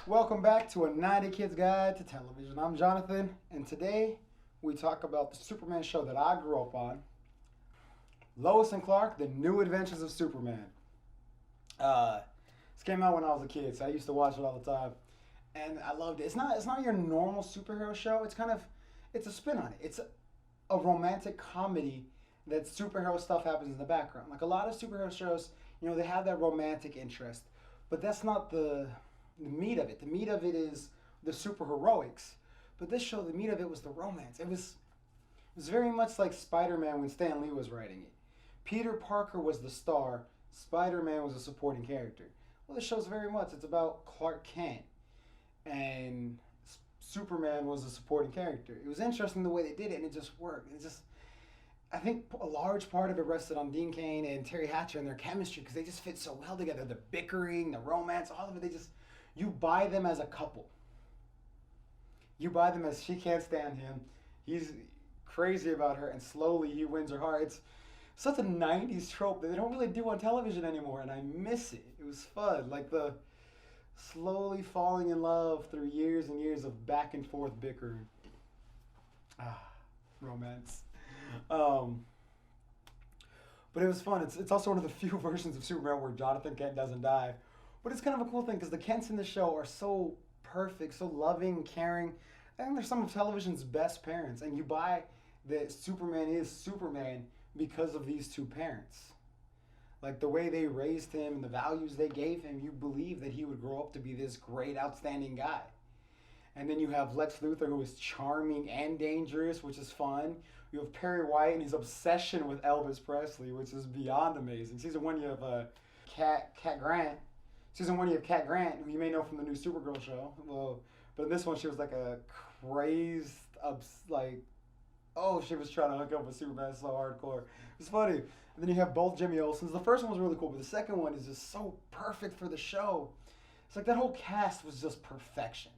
Welcome back to a 90 Kids Guide to Television. I'm Jonathan, and today we talk about the Superman show that I grew up on, Lois and Clark: The New Adventures of Superman. This came out when I was a kid, so I used to watch it all the time, and I loved it. It's not your normal superhero show. It's a spin on it. It's a romantic comedy that superhero stuff happens in the background. Like a lot of superhero shows, they have that romantic interest, but that's not the meat of it. The meat of it is the superheroics. But this show, the meat of it was the romance. It was very much like Spider-Man when Stan Lee was writing it. Peter Parker was the star. Spider-Man was a supporting character. Well, this show's very much. It's about Clark Kent, and Superman was a supporting character. It was interesting the way they did it, and it just worked. I think a large part of it rested on Dean Cain and Terry Hatcher and their chemistry because they just fit so well together. The bickering, the romance, all of it. You buy them as a couple. You buy them as she can't stand him. He's crazy about her, and slowly he wins her heart. It's such a 90s trope that they don't really do on television anymore, and I miss it. It was fun. Like the slowly falling in love through years and years of back and forth bickering. Romance. But it was fun. It's also one of the few versions of Superman where Jonathan Kent doesn't die. But it's kind of a cool thing because the Kents in the show are so perfect, so loving, caring. I think they're some of television's best parents. And you buy that Superman is Superman because of these two parents. Like the way they raised him and the values they gave him, you believe that he would grow up to be this great, outstanding guy. And then you have Lex Luthor, who is charming and dangerous, which is fun. You have Perry White and his obsession with Elvis Presley, which is beyond amazing. Season 1, you have Cat Grant. Season 1, you have Cat Grant, who you may know from the new Supergirl show. Well, but in this one, she was like a crazed, she was trying to hook up with Superman so hardcore. It's funny. And then you have both Jimmy Olsen's. The first one was really cool, but the second one is just so perfect for the show. It's like that whole cast was just perfection.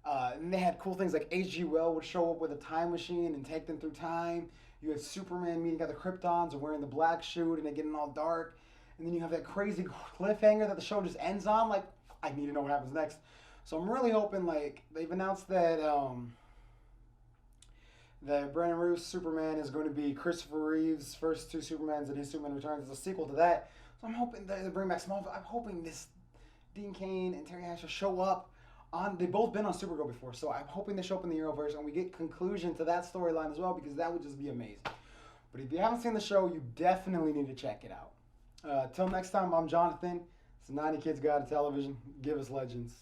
And they had cool things like H.G. Wells would show up with a time machine and take them through time. You had Superman meeting other Kryptons and wearing the black suit and it getting all dark. And then you have that crazy cliffhanger that the show just ends on. Like, I need to know what happens next. So I'm really hoping, they've announced that that Brandon Routh's Superman is going to be Christopher Reeve's first two Supermans and his Superman Returns as a sequel to that. So I'm hoping they bring back Smallville. I'm hoping this Dean Cain and Terry Hatcher show up. They've both been on Supergirl before, so I'm hoping they show up in the Arrowverse and we get conclusion to that storyline as well because that would just be amazing. But if you haven't seen the show, you definitely need to check it out. Till next time, I'm Jonathan. It's the 90 Kids Guide to Television. Give us legends.